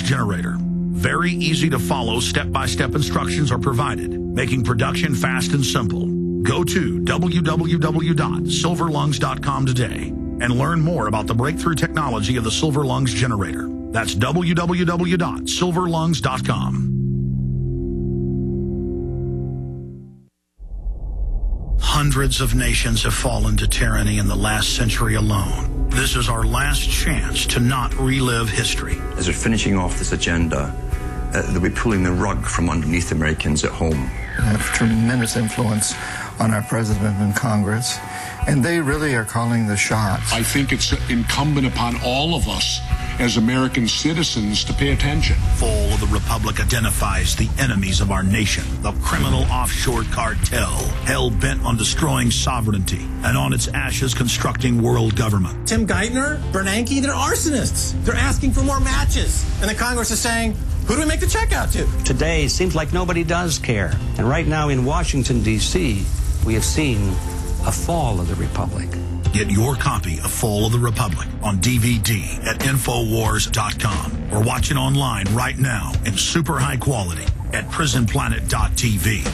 generator. Very easy to follow, step-by-step instructions are provided, making production fast and simple. Go to www.silverlungs.com today and learn more about the breakthrough technology of the Silver Lungs generator. That's www.silverlungs.com. Hundreds of nations have fallen to tyranny in the last century alone. This is our last chance to not relive history. As we're finishing off this agenda, they'll be pulling the rug from underneath Americans at home. I have tremendous influence on our president and Congress, and they really are calling the shots. I think it's incumbent upon all of us as American citizens to pay attention. Fall of the Republic identifies the enemies of our nation, the criminal offshore cartel, hell-bent on destroying sovereignty and on its ashes constructing world government. Tim Geithner, Bernanke, they're arsonists. They're asking for more matches. And the Congress is saying, who do we make the check out to? Today, seems like nobody does care. And right now in Washington, D.C., we have seen a fall of the Republic. Get your copy of Fall of the Republic on DVD at Infowars.com or watch it online right now in super high quality at PrisonPlanet.tv.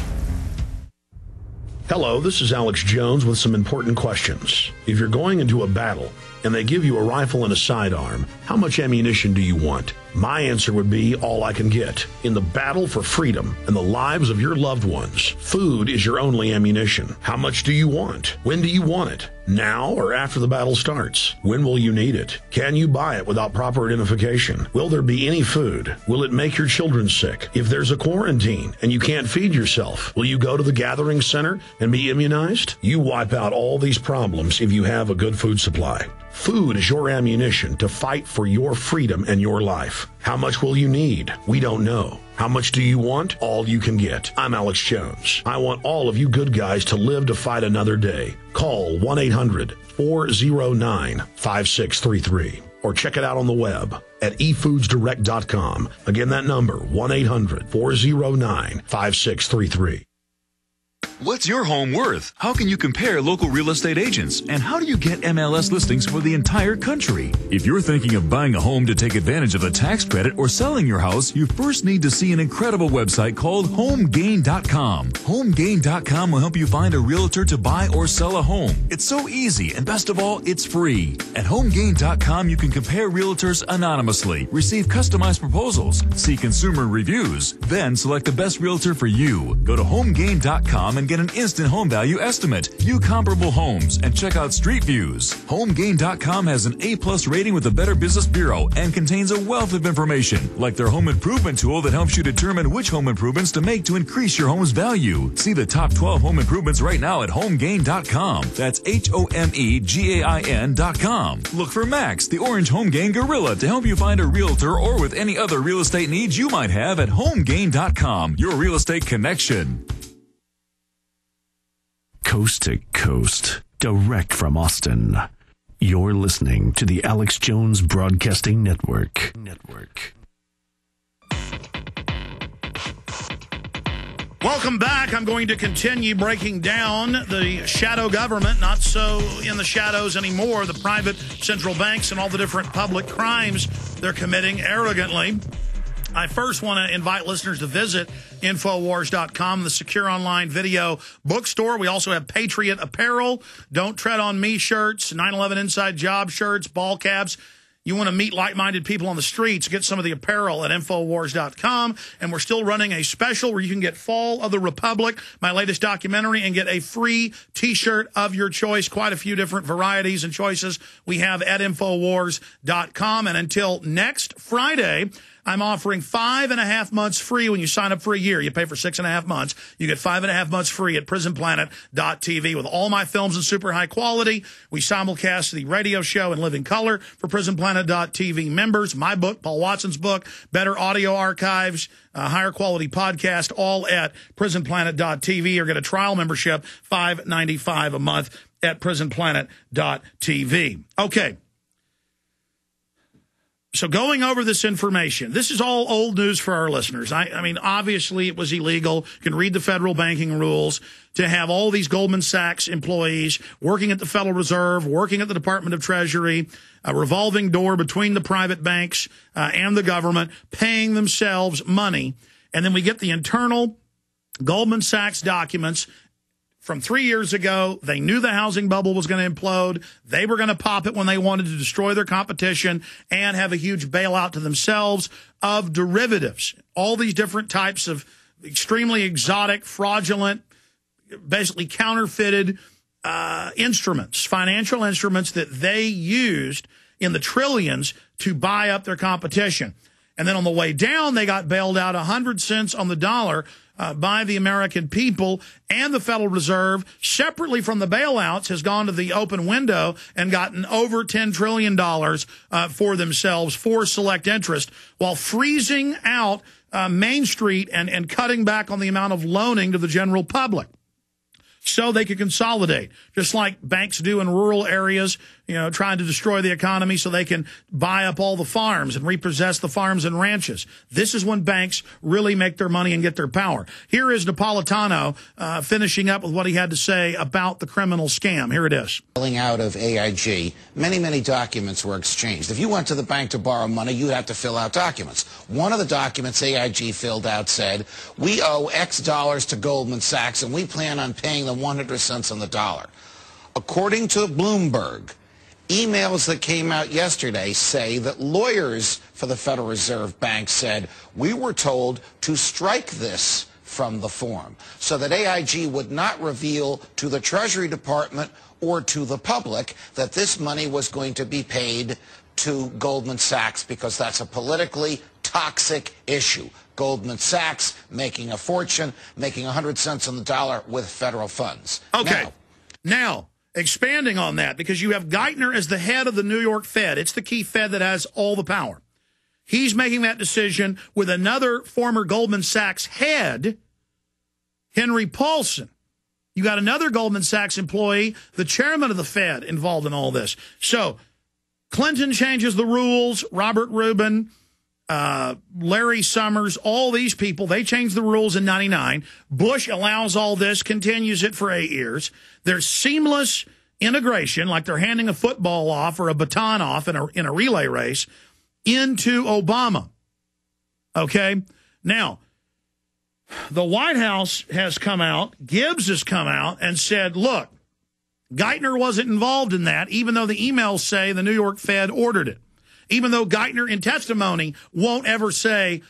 Hello, this is Alex Jones with some important questions. If you're going into a battle and they give you a rifle and a sidearm, how much ammunition do you want? My answer would be all I can get. In the battle for freedom and the lives of your loved ones, food is your only ammunition. How much do you want? When do you want it? Now or after the battle starts? When will you need it? Can you buy it without proper identification? Will there be any food? Will it make your children sick? If there's a quarantine and you can't feed yourself, will you go to the gathering center and be immunized? You wipe out all these problems if you have a good food supply. Food is your ammunition to fight for your freedom and your life. How much will you need? We don't know. How much do you want? All you can get. I'm Alex Jones. I want all of you good guys to live to fight another day. Call 1-800-409-5633 or check it out on the web at efoodsdirect.com. Again, that number, 1-800-409-5633. What's your home worth? How can you compare local real estate agents? And how do you get MLS listings for the entire country? If you're thinking of buying a home to take advantage of the tax credit or selling your house, you first need to see an incredible website called HomeGain.com. HomeGain.com will help you find a realtor to buy or sell a home. It's so easy, and best of all, it's free. At HomeGain.com, you can compare realtors anonymously, receive customized proposals, see consumer reviews, then select the best realtor for you. Go to HomeGain.com and get an instant home value estimate, view comparable homes, and check out street views. HomeGain.com has an A+ rating with the Better Business Bureau and contains a wealth of information, like their home improvement tool that helps you determine which home improvements to make to increase your home's value. See the top 12 home improvements right now at HomeGain.com. That's HomeGain.com. Look for Max, the orange HomeGain gorilla, to help you find a realtor or with any other real estate needs you might have at HomeGain.com, your real estate connection. Coast to coast, direct from Austin. You're listening to the Alex Jones Broadcasting Network. Welcome back. I'm going to continue breaking down the shadow government, not so in the shadows anymore, the private central banks and all the different public crimes they're committing arrogantly. I first want to invite listeners to visit Infowars.com, the secure online video bookstore. We also have Patriot Apparel, Don't Tread on Me shirts, 9/11 Inside Job shirts, ball caps. You want to meet like-minded people on the streets, get some of the apparel at Infowars.com. And we're still running a special where you can get Fall of the Republic, my latest documentary, and get a free T-shirt of your choice. Quite a few different varieties and choices we have at Infowars.com. And until next Friday, I'm offering 5.5 months free when you sign up for a year. You pay for 6.5 months. You get 5.5 months free at PrisonPlanet.tv with all my films in super high quality. We simulcast the radio show in living color for PrisonPlanet.tv members. My book, Paul Watson's book, better audio archives, higher quality podcast, all at PrisonPlanet.tv, or get a trial membership, $5.95 a month at PrisonPlanet.tv. Okay. So going over this information, this is all old news for our listeners. I mean, obviously it was illegal. You can read the federal banking rules to have all these Goldman Sachs employees working at the Federal Reserve, working at the Department of Treasury, a revolving door between the private banks and the government, paying themselves money. And then we get the internal Goldman Sachs documents from 3 years ago. They knew the housing bubble was going to implode. They were going to pop it when they wanted to destroy their competition and have a huge bailout to themselves of derivatives. All these different types of extremely exotic, fraudulent, basically counterfeited instruments, financial instruments that they used in the trillions to buy up their competition. And then on the way down, they got bailed out 100 cents on the dollar by the American people, and the Federal Reserve, separately from the bailouts, has gone to the open window and gotten over $10 trillion for themselves for select interest, while freezing out Main Street and cutting back on the amount of loaning to the general public, so they could consolidate, just like banks do in rural areas, you know, trying to destroy the economy so they can buy up all the farms and repossess the farms and ranches. This is when banks really make their money and get their power. Here is Napolitano finishing up with what he had to say about the criminal scam. Here it is. Filling out of AIG, many documents were exchanged. If you went to the bank to borrow money, you had to fill out documents. One of the documents AIG filled out said, we owe X dollars to Goldman Sachs, and we plan on paying them 100 cents on the dollar. According to Bloomberg, emails that came out yesterday say that lawyers for the Federal Reserve Bank said, we were told to strike this from the form so that AIG would not reveal to the Treasury Department or to the public that this money was going to be paid to Goldman Sachs, because that's a politically toxic issue. Goldman Sachs making a fortune, making 100 cents on the dollar with federal funds. Okay. Now, expanding on that, because you have Geithner as the head of the New York Fed. It's the key Fed that has all the power. He's making that decision with another former Goldman Sachs head, Henry Paulson. You got another Goldman Sachs employee, the chairman of the Fed, involved in all this. So Clinton changes the rules, Robert Rubin, Larry Summers, all these people, they changed the rules in '99. Bush allows all this, continues it for 8 years. There's seamless integration, like they're handing a football off or a baton off in a relay race, into Obama. Okay? Now, the White House has come out, Gibbs has come out and said, look, Geithner wasn't involved in that, even though the emails say the New York Fed ordered it. Even though Geithner in testimony won't ever say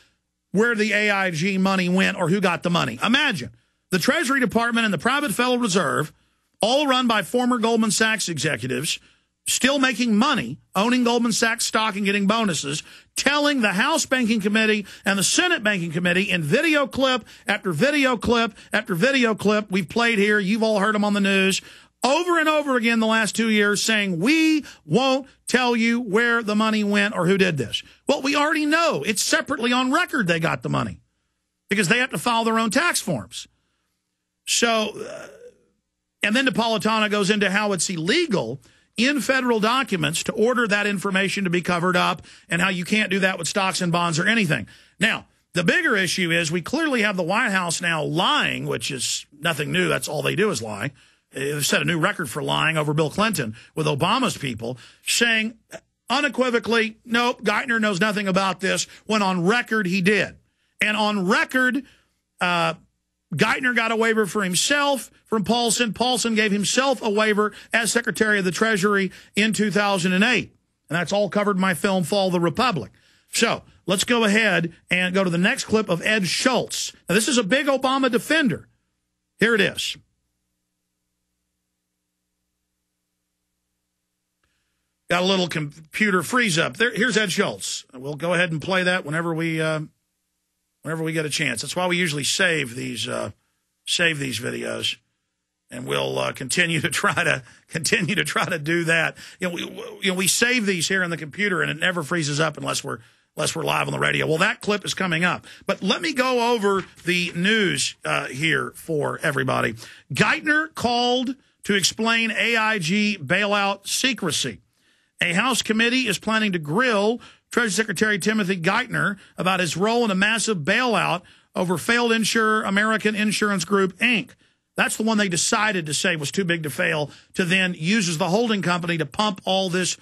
where the AIG money went or who got the money. Imagine the Treasury Department and the private Federal Reserve, all run by former Goldman Sachs executives, still making money, owning Goldman Sachs stock and getting bonuses, telling the House Banking Committee and the Senate Banking Committee in video clip after video clip after video clip we've played here, you've all heard them on the news, over and over again the last 2 years, saying we won't tell you where the money went or who did this. Well, we already know. It's separately on record they got the money because they have to file their own tax forms. So, and then Napolitano goes into how it's illegal in federal documents to order that information to be covered up and how you can't do that with stocks and bonds or anything. Now, the bigger issue is we clearly have the White House now lying, which is nothing new. That's all they do is lie. They've set a new record for lying over Bill Clinton with Obama's people, saying unequivocally, nope, Geithner knows nothing about this, when on record he did. And on record, Geithner got a waiver for himself from Paulson. Paulson gave himself a waiver as Secretary of the Treasury in 2008. And that's all covered in my film, Fall of the Republic. So let's go ahead and go to the next clip of Ed Schultz. Now, this is a big Obama defender. Here it is. Got a little computer freeze up there. Here's Ed Schultz. We'll go ahead and play that whenever we get a chance. That's why we usually save these videos, and we'll continue to try to do that. We save these here on the computer, and it never freezes up unless we're live on the radio. Well, that clip is coming up, but let me go over the news here for everybody. Geithner called to explain AIG bailout secrecy. A House committee is planning to grill Treasury Secretary Timothy Geithner about his role in a massive bailout over failed insurer American Insurance Group, Inc. That's the one they decided to say was too big to fail, to then use as the holding company to pump all this